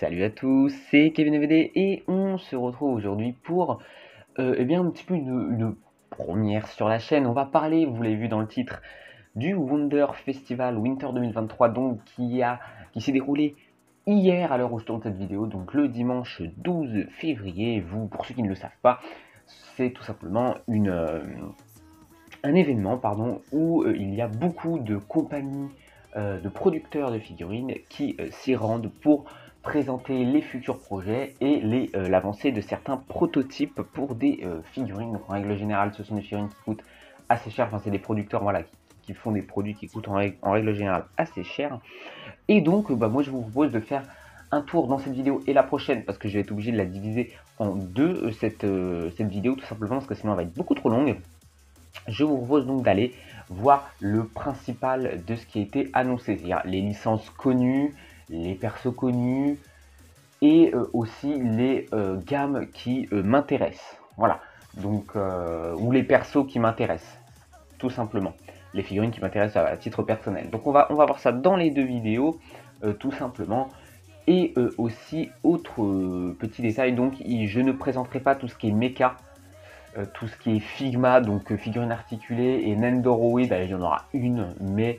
Salut à tous, c'est Kevin EVD et on se retrouve aujourd'hui pour un petit peu une première sur la chaîne. On va parler, vous l'avez vu dans le titre, du Wonder Festival Winter 2023 donc qui s'est déroulé hier à l'heure où je tourne cette vidéo, donc le dimanche 12 février. Pour ceux qui ne le savent pas, c'est tout simplement un événement où il y a beaucoup de compagnies de producteurs de figurines qui s'y rendent pour présenter les futurs projets et l'avancée de certains prototypes pour des figurines. Donc en règle générale, ce sont des figurines qui coûtent assez cher. Enfin, c'est des producteurs qui font des produits qui coûtent en règle générale assez cher. Et donc, moi, je vous propose de faire un tour dans cette vidéo et la prochaine, parce que je vais être obligé de la diviser en deux, cette vidéo, tout simplement, parce que sinon elle va être beaucoup trop longue. Je vous propose donc d'aller voir le principal de ce qui a été annoncé, c'est-à-dire les licences connues, les persos connus et aussi les gammes qui m'intéressent. Voilà, donc ou les persos qui m'intéressent, tout simplement. Les figurines qui m'intéressent à titre personnel. Donc on va voir ça dans les deux vidéos, tout simplement. Et aussi, autre petit détail, donc je ne présenterai pas tout ce qui est mecha, tout ce qui est Figma, donc figurine articulée, et Nendoroid, il y en aura une, mais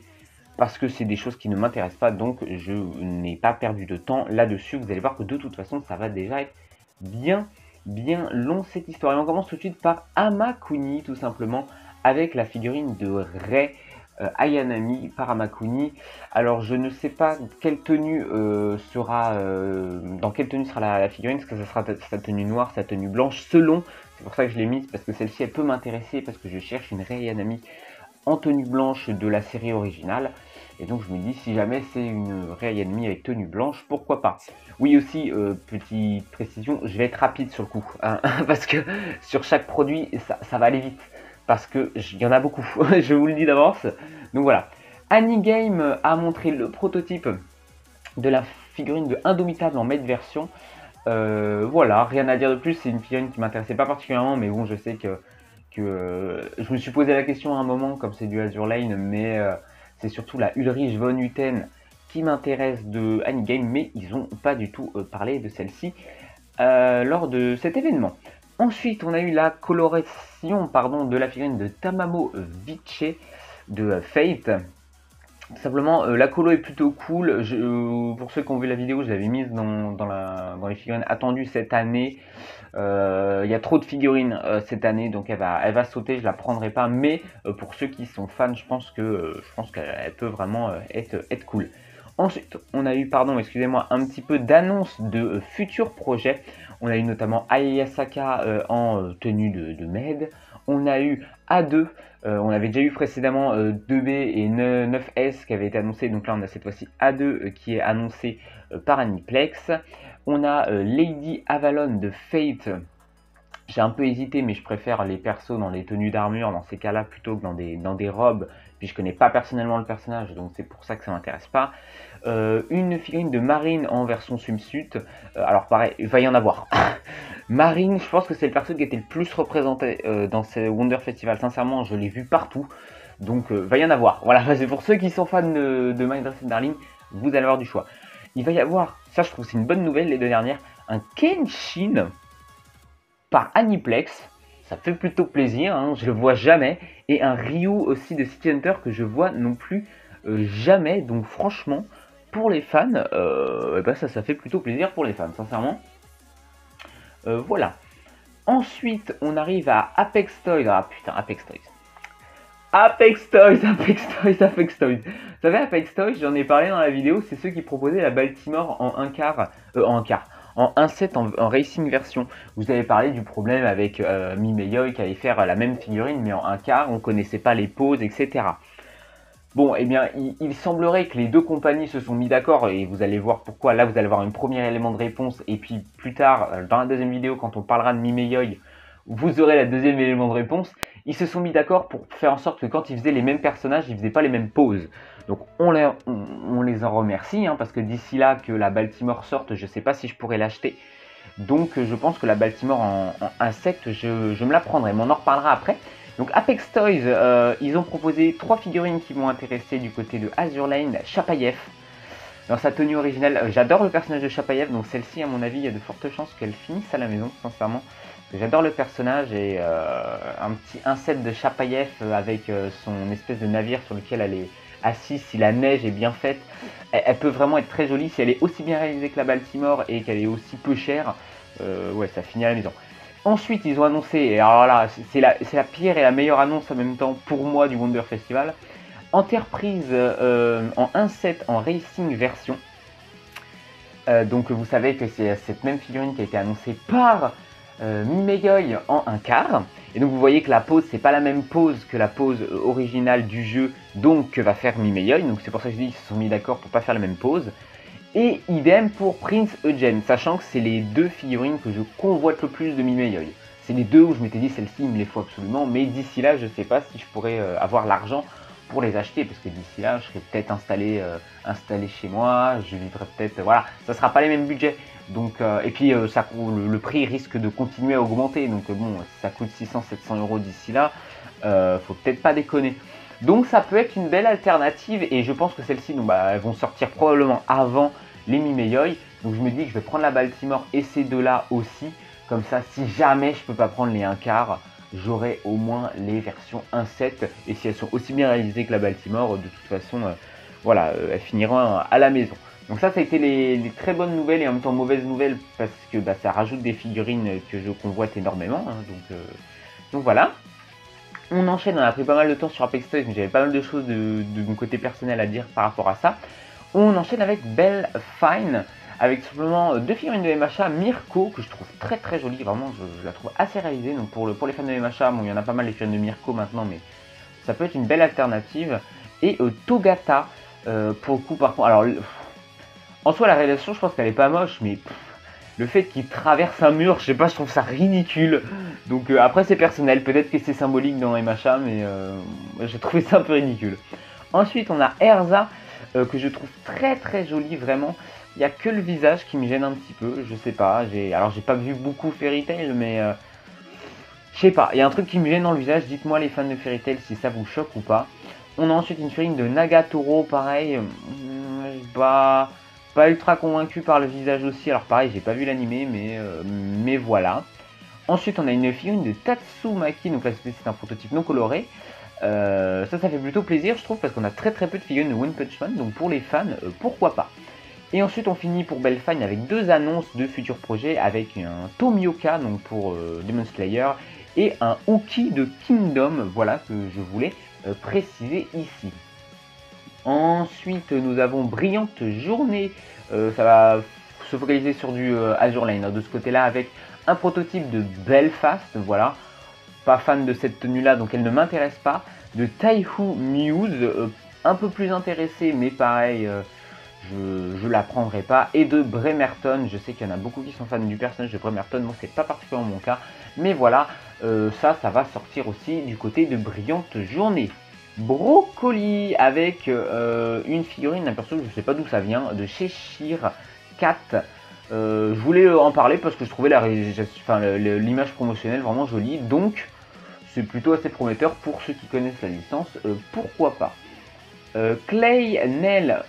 parce que c'est des choses qui ne m'intéressent pas, donc je n'ai pas perdu de temps là-dessus. Vous allez voir que de toute façon, ça va déjà être bien long cette histoire. Et on commence tout de suite par Amakuni, tout simplement, avec la figurine de Rei Ayanami par Amakuni. Alors je ne sais pas quelle tenue dans quelle tenue sera la figurine, est-ce que ça sera sa tenue noire, sa tenue blanche, selon. C'est pour ça que je l'ai mise, parce que celle-ci elle peut m'intéresser, parce que je cherche une Rei Ayanami en tenue blanche de la série originale. Et donc je me dis, si jamais c'est une Rei Ayanami avec tenue blanche, pourquoi pas. Oui aussi, petite précision, je vais être rapide sur le coup, hein, parce que sur chaque produit, ça va aller vite. Parce que il y en a beaucoup, je vous le dis d'avance. Donc voilà. Anigame a montré le prototype de la figurine de Indomitable en maid version. Voilà, rien à dire de plus, c'est une figurine qui m'intéressait pas particulièrement, mais bon, je sais que je me suis posé la question à un moment, comme c'est du Azur Lane, mais c'est surtout la Ulrich von Hutten qui m'intéresse de Anigame, mais ils n'ont pas du tout parlé de celle-ci lors de cet événement. Ensuite, on a eu la coloration de la figurine de Tamamo Vice de Fate. Simplement, la colo est plutôt cool. Pour ceux qui ont vu la vidéo, je l'avais mise dans les figurines attendues cette année. Il y a trop de figurines cette année, donc elle va sauter, je la prendrai pas. Mais pour ceux qui sont fans, je pense qu'elle peut vraiment être cool. Ensuite, on a eu, excusez-moi, un petit peu d'annonces de futurs projets. On a eu notamment Ayasaka en tenue de maid. On a eu A2, on avait déjà eu précédemment 2B et 9S qui avaient été annoncés. Donc là, on a cette fois-ci A2 qui est annoncé par Aniplex. On a Lady Avalon de Fate. J'ai un peu hésité, mais je préfère les persos dans les tenues d'armure dans ces cas-là plutôt que dans des robes. Puis je connais pas personnellement le personnage, donc c'est pour ça que ça m'intéresse pas. Une figurine de Marine en version swimsuit. Alors pareil, il va y en avoir. Marine, je pense que c'est le perso qui était le plus représenté dans ce Wonder Festival. Sincèrement, je l'ai vu partout. Donc va y en avoir. Voilà, c'est pour ceux qui sont fans de My Dress Darling, vous allez avoir du choix. Il va y avoir, ça je trouve c'est une bonne nouvelle, les deux dernières, un Kenshin par Aniplex, ça fait plutôt plaisir, hein, je le vois jamais, et un Ryu aussi de City Hunter que je vois non plus jamais, donc franchement, pour les fans, ça fait plutôt plaisir pour les fans, sincèrement. Voilà. Ensuite, on arrive à Apex Toys. Ah putain, Apex Toys. Apex Toys. Vous savez, Apex Toys, j'en ai parlé dans la vidéo, c'est ceux qui proposaient la Baltimore en 1/7 en racing version. Vous avez parlé du problème avec Mimeyoi qui allait faire la même figurine mais en 1/4, on connaissait pas les poses, etc. Bon, eh bien, il semblerait que les deux compagnies se sont mis d'accord et vous allez voir pourquoi. Là, vous allez avoir un premier élément de réponse et puis plus tard, dans la deuxième vidéo, quand on parlera de Mimeyoi, vous aurez la deuxième élément de réponse. Ils se sont mis d'accord pour faire en sorte que quand ils faisaient les mêmes personnages, ils faisaient pas les mêmes poses. Donc on les en remercie, hein, parce que d'ici là que la Baltimore sorte, je sais pas si je pourrais l'acheter. Donc je pense que la Baltimore en insecte, je me la prendrai, mais on en reparlera après. Donc Apex Toys, ils ont proposé 3 figurines qui m'ont intéressé du côté de Azur Lane, Chapayev, dans sa tenue originale. J'adore le personnage de Chapayev, donc celle-ci, à mon avis, il y a de fortes chances qu'elle finisse à la maison, sincèrement. J'adore le personnage et un petit inset de Chapayev avec son espèce de navire sur lequel elle est assise, si la neige est bien faite. Elle peut vraiment être très jolie si elle est aussi bien réalisée que la Baltimore et qu'elle est aussi peu chère. Ouais, ça finit à la maison. Ensuite, ils ont annoncé, et alors là, c'est la pire et la meilleure annonce en même temps pour moi du Wonder Festival. Enterprise en 1.7 en racing version. Donc vous savez que c'est cette même figurine qui a été annoncée par Mimegoi en 1/4. Et donc vous voyez que la pose, c'est pas la même pose que la pose originale du jeu, donc que va faire Mimegoi. Donc c'est pour ça que je dis qu'ils se sont mis d'accord pour pas faire la même pose. Et idem pour Prince Eugene, sachant que c'est les deux figurines que je convoite le plus de Mimegoi. C'est les deux où je m'étais dit celle-ci il me les faut absolument, mais d'ici là je sais pas si je pourrais avoir l'argent pour les acheter, parce que d'ici là je serai peut-être installé chez moi, je vivrai peut-être, voilà, ça sera pas les mêmes budgets. Donc, et puis le prix risque de continuer à augmenter, donc bon, si ça coûte 600-700 € d'ici là, faut peut-être pas déconner. Donc ça peut être une belle alternative, et je pense que celles-ci, elles vont sortir probablement avant les Mimegoi. Donc je me dis que je vais prendre la Baltimore et ces deux-là aussi, comme ça si jamais je peux pas prendre les 1/4, j'aurai au moins les versions 1.7, et si elles sont aussi bien réalisées que la Baltimore, de toute façon, voilà, elles finiront à la maison. Donc ça a été les très bonnes nouvelles et en même temps mauvaises nouvelles, parce que ça rajoute des figurines que je convoite énormément, hein, donc voilà. On enchaîne, on a pris pas mal de temps sur Apex Toys, mais j'avais pas mal de choses de mon côté personnel à dire par rapport à ça. On enchaîne avec Belle Fine, avec simplement deux figurines de MHA, Mirko, que je trouve très très jolie, vraiment je la trouve assez réalisée. Donc pour les fans de MHA, bon, il y en a pas mal les figurines de Mirko maintenant, mais ça peut être une belle alternative. Et Togata, pour le coup par contre, alors en soi la réalisation je pense qu'elle est pas moche, mais le fait qu'il traverse un mur, je sais pas, je trouve ça ridicule. Donc après c'est personnel, peut-être que c'est symbolique dans MHA, mais j'ai trouvé ça un peu ridicule. Ensuite on a Erza, que je trouve très très jolie vraiment. Il n'y a que le visage qui me gêne un petit peu, je sais pas. Alors j'ai pas vu beaucoup Fairy Tail, mais je sais pas, il y a un truc qui me gêne dans le visage. Dites-moi les fans de Fairy Tail si ça vous choque ou pas. On a ensuite une figurine de Nagatoro, pareil, pas ultra convaincu par le visage aussi. Alors pareil, j'ai pas vu l'animé, mais voilà. Ensuite on a une figurine de Tatsumaki, donc là c'est un prototype non coloré. Ça fait plutôt plaisir je trouve, parce qu'on a très très peu de figurines de One Punch Man, donc pour les fans, pourquoi pas. Et ensuite on finit pour Belle Fine avec deux annonces de futurs projets, avec un Tomioka donc pour Demon Slayer et un Uki de Kingdom, voilà, que je voulais préciser ici. Ensuite nous avons Brillante Journée, ça va se focaliser sur du Azure Lane, hein, de ce côté là, avec un prototype de Belfast, voilà, pas fan de cette tenue là donc elle ne m'intéresse pas, de Taihu Muse, un peu plus intéressé mais pareil, je la prendrai pas, et de Bremerton. Je sais qu'il y en a beaucoup qui sont fans du personnage de Bremerton, moi c'est pas particulièrement mon cas, mais voilà, ça va sortir aussi du côté de Brillante Journée. Brocoli avec une figurine d'un perso que je sais pas d'où ça vient, de Cheshire Cat. Je voulais en parler parce que je trouvais l'image promotionnelle vraiment jolie, donc c'est plutôt assez prometteur pour ceux qui connaissent la licence, pourquoi pas. Clay Nell,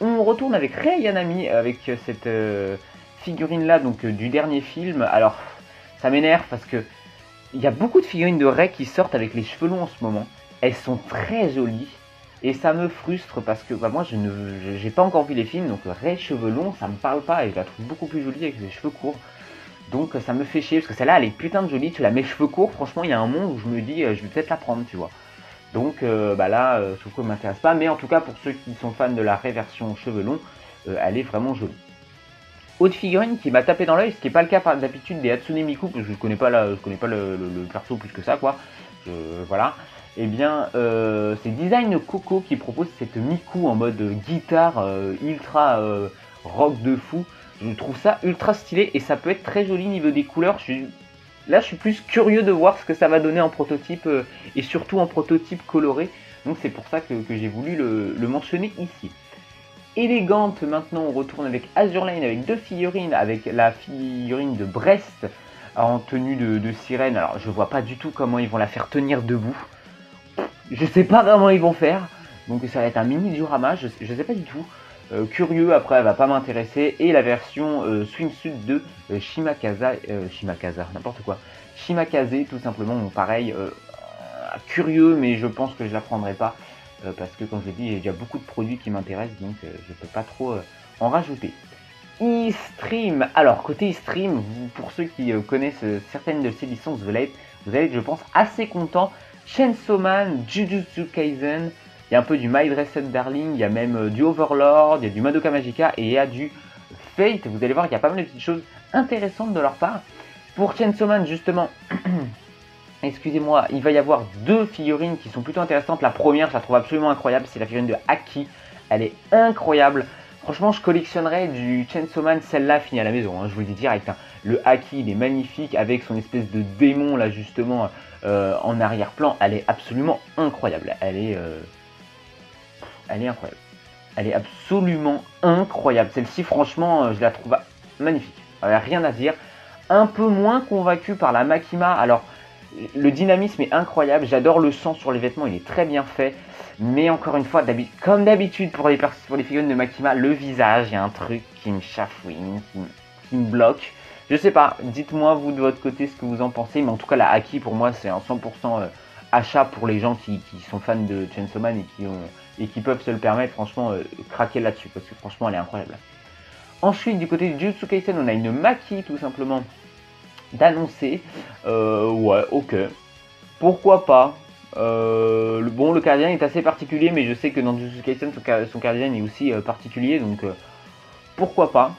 on retourne avec Rei Yanami, avec cette figurine là, donc du dernier film. Alors ça m'énerve parce que il y a beaucoup de figurines de Rei qui sortent avec les cheveux longs en ce moment. Elles sont très jolies et ça me frustre parce que moi j'ai pas encore vu les films, donc Rei cheveux longs ça me parle pas, et je la trouve beaucoup plus jolie avec ses cheveux courts. Donc ça me fait chier parce que celle-là elle est putain de jolie, tu la mets cheveux courts, franchement il y a un monde où je me dis je vais peut-être la prendre, tu vois. Donc là, je trouve qu'elle ne m'intéresse pas, mais en tout cas pour ceux qui sont fans de la réversion cheveux longs, elle est vraiment jolie. Autre figurine qui m'a tapé dans l'œil, ce qui n'est pas le cas d'habitude des Hatsune Miku, parce que je ne connais pas, le perso plus que ça, quoi. Voilà. Et bien, c'est Design Coco qui propose cette Miku en mode guitare ultra rock de fou. Je trouve ça ultra stylé et ça peut être très joli niveau des couleurs. Là, je suis plus curieux de voir ce que ça va donner en prototype et surtout en prototype coloré. Donc c'est pour ça que j'ai voulu le mentionner ici. Élégante, maintenant on retourne avec Azure Lane avec deux figurines, avec la figurine de Brest en tenue de sirène. Alors je vois pas du tout comment ils vont la faire tenir debout. Je sais pas comment ils vont faire. Donc ça va être un mini diorama, je sais pas du tout. Curieux, après elle va pas m'intéresser. Et la version swimsuit de Shimakaze, n'importe quoi. Shimakaze tout simplement, donc pareil, curieux, mais je pense que je la prendrai pas. Parce que comme je l'ai dit, il y a déjà beaucoup de produits qui m'intéressent, donc je peux pas trop en rajouter. E-Stream, alors côté E-Stream, pour ceux qui connaissent certaines de ces licences, vous allez être, je pense, assez content. Chainsaw Man, Jujutsu Kaisen, il y a un peu du My Dressed Darling, il y a même du Overlord, il y a du Madoka Magica et il y a du Fate. Vous allez voir qu'il y a pas mal de petites choses intéressantes de leur part. Pour Chainsaw Man, justement, excusez-moi, il va y avoir 2 figurines qui sont plutôt intéressantes. La première, je la trouve absolument incroyable, c'est la figurine de Aki. Elle est incroyable. Franchement, je collectionnerais du Chainsaw Man, celle-là finie à la maison, hein, je vous le dis direct. Hein. Le Aki, il est magnifique avec son espèce de démon là justement en arrière-plan. Elle est absolument incroyable. Elle est incroyable. Elle est absolument incroyable. Celle-ci, franchement, je la trouve magnifique. Rien à dire. Un peu moins convaincu par la Makima. Alors, le dynamisme est incroyable. J'adore le sang sur les vêtements. Il est très bien fait. Mais encore une fois, comme d'habitude pour les figurines de Makima, le visage, il y a un truc qui me chafouine, qui me bloque. Je sais pas, dites-moi vous de votre côté ce que vous en pensez, mais en tout cas la Aki pour moi c'est un 100% achat pour les gens qui sont fans de Chainsaw Man et qui peuvent se le permettre, franchement craquer là-dessus, parce que franchement elle est incroyable. Ensuite du côté de Jujutsu Kaisen on a une Maki tout simplement d'annoncer, ouais ok, pourquoi pas. Le Cardinal est assez particulier, mais je sais que dans Jujutsu Kaisen, son Cardinal est aussi particulier, donc pourquoi pas.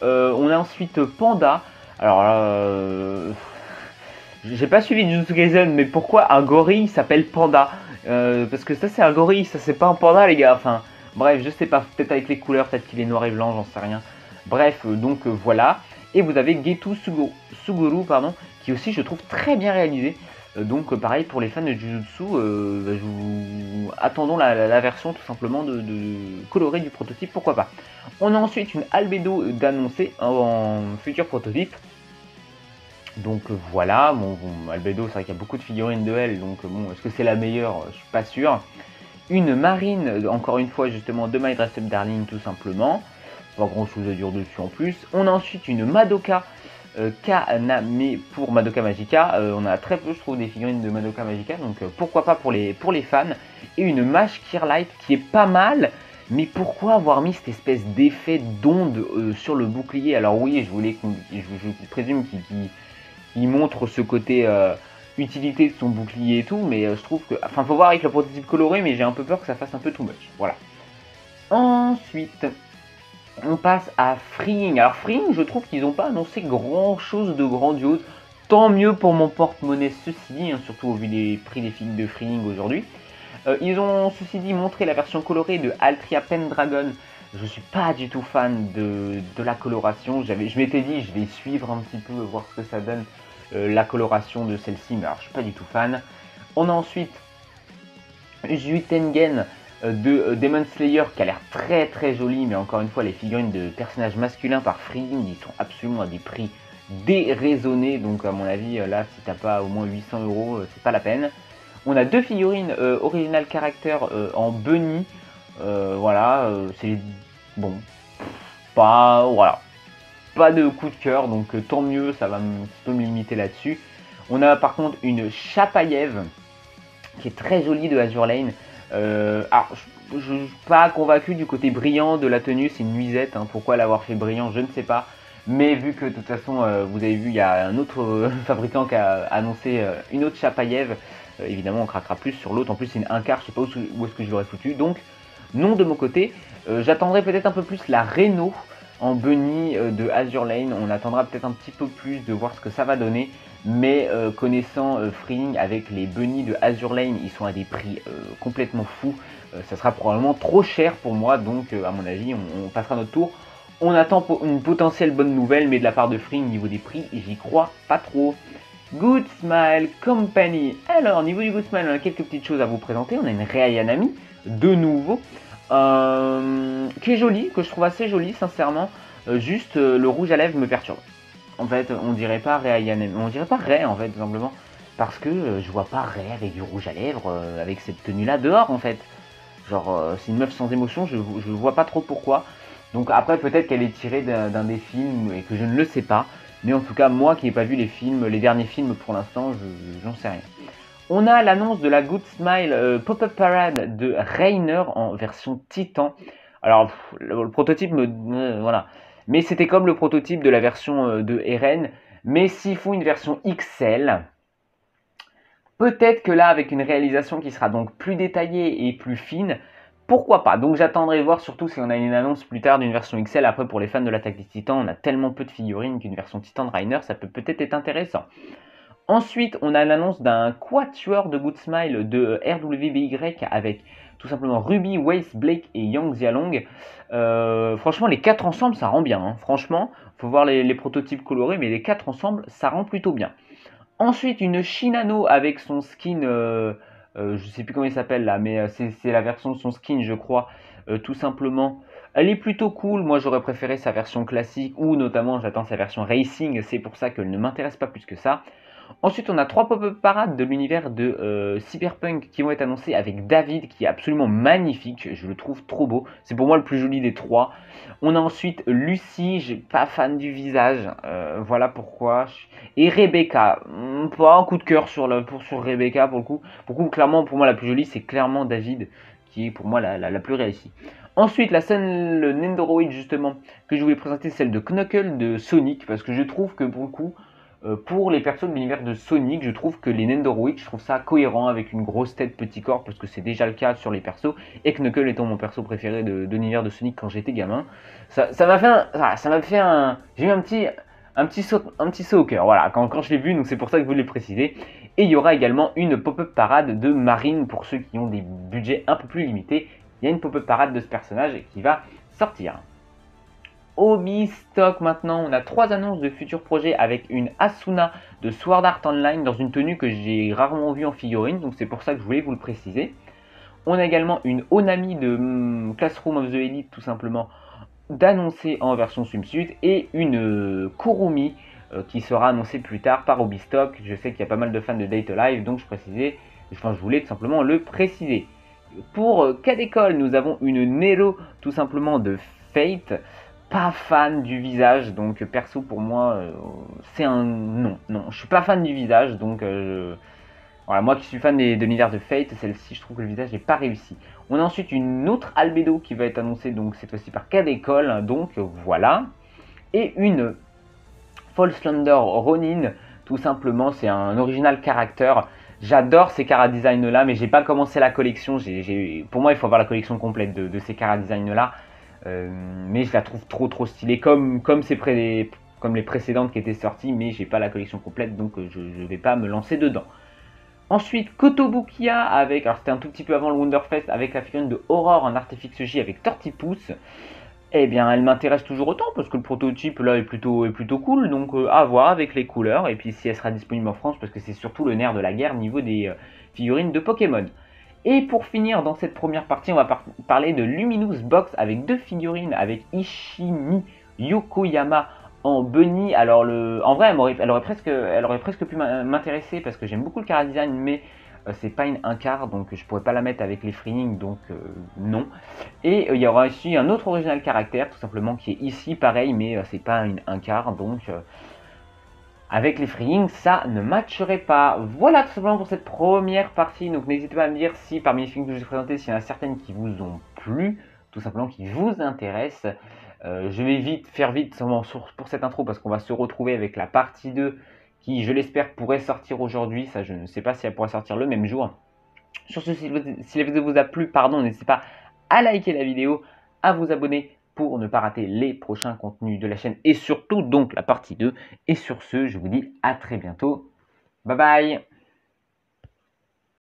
On a ensuite Panda. Alors là, j'ai pas suivi Jujutsu Kaisen, mais pourquoi un gorille s'appelle Panda? Parce que ça c'est un gorille, ça c'est pas un panda les gars. Enfin, bref, je sais pas, peut-être avec les couleurs, peut-être qu'il est noir et blanc, j'en sais rien. Bref, donc voilà. Et vous avez Geto Suguru, pardon, qui aussi je trouve très bien réalisé. Donc pareil pour les fans de Jujutsu, attendons la version tout simplement de colorée du prototype, pourquoi pas. On a ensuite une Albedo d'annoncer en futur prototype. Donc voilà, bon, Albedo c'est vrai qu'il y a beaucoup de figurines de elle, donc bon, est-ce que c'est la meilleure? Je suis pas sûr. Une Marine, encore une fois justement de My Dressed Darling tout simplement. Pas grand chose à dire dessus en plus. On a ensuite une Madoka Kaname pour Madoka Magica. On a très peu je trouve des figurines de Madoka Magica, donc pourquoi pas pour les fans. Et une Mash Kirlight qui est pas mal, mais pourquoi avoir mis cette espèce d'effet d'onde sur le bouclier? Alors oui, je présume qu'il montre ce côté utilité de son bouclier et tout, mais je trouve que... Enfin, faut voir avec le prototype coloré, mais j'ai un peu peur que ça fasse un peu too much. Voilà. Ensuite, on passe à Freeing. Alors Freeing, je trouve qu'ils n'ont pas annoncé grand chose de grandiose. Tant mieux pour mon porte-monnaie, ceci dit, hein, surtout au vu des prix des films de Freeing aujourd'hui. Ils ont, ceci dit, montré la version colorée de Altria Pendragon. Je suis pas du tout fan de la coloration. Je m'étais dit, je vais suivre un petit peu, voir ce que ça donne, la coloration de celle-ci, mais alors je suis pas du tout fan. On a ensuite Jutengen de Demon Slayer qui a l'air très très joli, mais encore une fois les figurines de personnages masculins par Freeing ils sont absolument à des prix déraisonnés, donc à mon avis là si t'as pas au moins 800 €, c'est pas la peine. On a 2 figurines original character en bunny, voilà, c'est bon, voilà, pas de coup de cœur, donc tant mieux, ça va un petit peu me limiter là-dessus. On a par contre une Chapayev qui est très jolie de Azur Lane. Alors, je suis pas convaincu du côté brillant de la tenue, c'est une nuisette. Hein. Pourquoi l'avoir fait brillant, je ne sais pas. Mais vu que de toute façon, vous avez vu, il y a un autre fabricant qui a annoncé une autre Chapayev. Évidemment, on craquera plus sur l'autre. En plus, c'est une 1 quart, je sais pas où est-ce que je l'aurais foutu. Donc, non de mon côté. J'attendrai peut-être un peu plus la Renault en bunny de Azur Lane. On attendra peut-être un petit peu plus de voir ce que ça va donner. Mais connaissant Freeing avec les bunnies de Azur Lane, ils sont à des prix complètement fous. Ça sera probablement trop cher pour moi, donc à mon avis, on passera notre tour. On attend une potentielle bonne nouvelle, mais de la part de Freeing, niveau des prix, j'y crois pas trop. Good Smile Company. Alors, niveau du Good Smile, on a quelques petites choses à vous présenter. On a une Rei de nouveau, qui est jolie, que je trouve assez jolie, sincèrement. Juste, le rouge à lèvres me perturbe. En fait, on dirait pas on dirait pas Rei en fait, tout simplement. Parce que je vois pas Rei avec du rouge à lèvres, avec cette tenue là dehors en fait. Genre, c'est une meuf sans émotion, je vois pas trop pourquoi. Donc après, peut-être qu'elle est tirée d'un des films et que je ne le sais pas. Mais en tout cas, moi qui n'ai pas vu les derniers films pour l'instant, j'en sais rien. On a l'annonce de la Good Smile Pop-Up Parade de Rainer en version Titan. Alors, le prototype voilà. Mais c'était comme le prototype de la version de Eren. Mais s'ils font une version XL, peut-être que là, avec une réalisation qui sera donc plus détaillée et plus fine, pourquoi pas. Donc j'attendrai voir, surtout si on a une annonce plus tard d'une version XL. Après, pour les fans de l'attaque des Titans, on a tellement peu de figurines qu'une version Titan de Rainer, ça peut peut-être être intéressant. Ensuite, on a l'annonce d'un quatuor de Good Smile de RWBY avec tout simplement Ruby, Wace, Blake et Yang Xialong. Franchement, les 4 ensemble, ça rend bien. Hein. Franchement, faut voir les prototypes colorés, mais les 4 ensemble, ça rend plutôt bien. Ensuite, une Shinano avec son skin, je sais plus comment il s'appelle là, mais c'est la version de son skin, je crois, tout simplement. Elle est plutôt cool, moi j'aurais préféré sa version classique, ou notamment j'attends sa version racing, c'est pour ça qu'elle ne m'intéresse pas plus que ça. Ensuite, on a 3 pop-up parades de l'univers de Cyberpunk qui vont être annoncés avec David qui est absolument magnifique. Je le trouve trop beau. C'est pour moi le plus joli des 3. On a ensuite Lucie, je suis pas fan du visage. Voilà pourquoi. Et Rebecca, pas un coup de cœur sur Rebecca pour le coup. Clairement, pour moi, la plus jolie, c'est clairement David qui est pour moi la plus réussie. Ensuite, la scène, le Nendoroid justement, que je voulais présenter, c'est celle de Knuckle de Sonic, parce que je trouve que pour le coup, pour les persos de l'univers de Sonic, je trouve que les Nendoroids, je trouve ça cohérent avec une grosse tête, petit corps, parce que c'est déjà le cas sur les persos, et Knuckle étant mon perso préféré de l'univers de Sonic quand j'étais gamin. Ça m'a fait un, j'ai eu un petit saut au cœur, voilà, quand je l'ai vu, donc c'est pour ça que je voulais le préciser. Et il y aura également une pop-up parade de Marine pour ceux qui ont des budgets un peu plus limités. Il y a une pop-up parade de ce personnage qui va sortir. Hobby Stock maintenant, on a 3 annonces de futurs projets avec une Asuna de Sword Art Online dans une tenue que j'ai rarement vue en figurine, donc c'est pour ça que je voulais vous le préciser. On a également une Onami de Classroom of the Elite tout simplement d'annoncer en version swimsuit et une Kurumi qui sera annoncée plus tard par Hobby Stock. Je sais qu'il y a pas mal de fans de Date Alive, donc je voulais tout simplement le préciser. Pour Cadécole, nous avons une Nero tout simplement de Fate. Pas fan du visage, donc perso pour moi c'est un non, je suis pas fan du visage, donc voilà, moi qui suis fan de l'univers de Fate, celle-ci je trouve que le visage n'est pas réussi. On a ensuite une autre Albedo qui va être annoncée, donc cette fois-ci par Cadécole, donc voilà, et une False Thunder Ronin, tout simplement c'est un original character. J'adore ces cara design là, mais j'ai pas commencé la collection. Pour moi il faut avoir la collection complète de ces cara design là. Mais je la trouve trop stylée comme les précédentes qui étaient sorties, mais j'ai pas la collection complète donc je vais pas me lancer dedans. Ensuite Kotobukiya avec, alors c'était un tout petit peu avant le Wonderfest, avec la figurine de Aurore en Artifix J avec Tortipousse. Eh bien elle m'intéresse toujours autant parce que le prototype là est plutôt cool, donc à voir avec les couleurs et puis si elle sera disponible en France parce que c'est surtout le nerf de la guerre au niveau des figurines de Pokémon. Et pour finir dans cette première partie, on va parler de Luminous Box avec 2 figurines avec Ishimi Yokoyama en bunny. Alors en vrai, elle aurait presque pu m'intéresser parce que j'aime beaucoup le cara design, mais c'est pas un quart, donc je pourrais pas la mettre avec les freeing, donc non. Et il y aura aussi un autre original caractère, tout simplement, qui est ici, pareil, mais c'est pas un quart, donc avec les freeing, ça ne matcherait pas. Voilà tout simplement pour cette première partie. Donc n'hésitez pas à me dire si parmi les figurines que je vous ai présentées, s'il y en a certaines qui vous ont plu, tout simplement qui vous intéressent. Je vais faire vite pour cette intro parce qu'on va se retrouver avec la partie 2 qui, je l'espère, pourrait sortir aujourd'hui. Ça, je ne sais pas si elle pourra sortir le même jour. Sur ce, si la vidéo vous a plu, n'hésitez pas à liker la vidéo, à vous abonner pour ne pas rater les prochains contenus de la chaîne et surtout donc la partie 2. Et sur ce, je vous dis à très bientôt. Bye bye!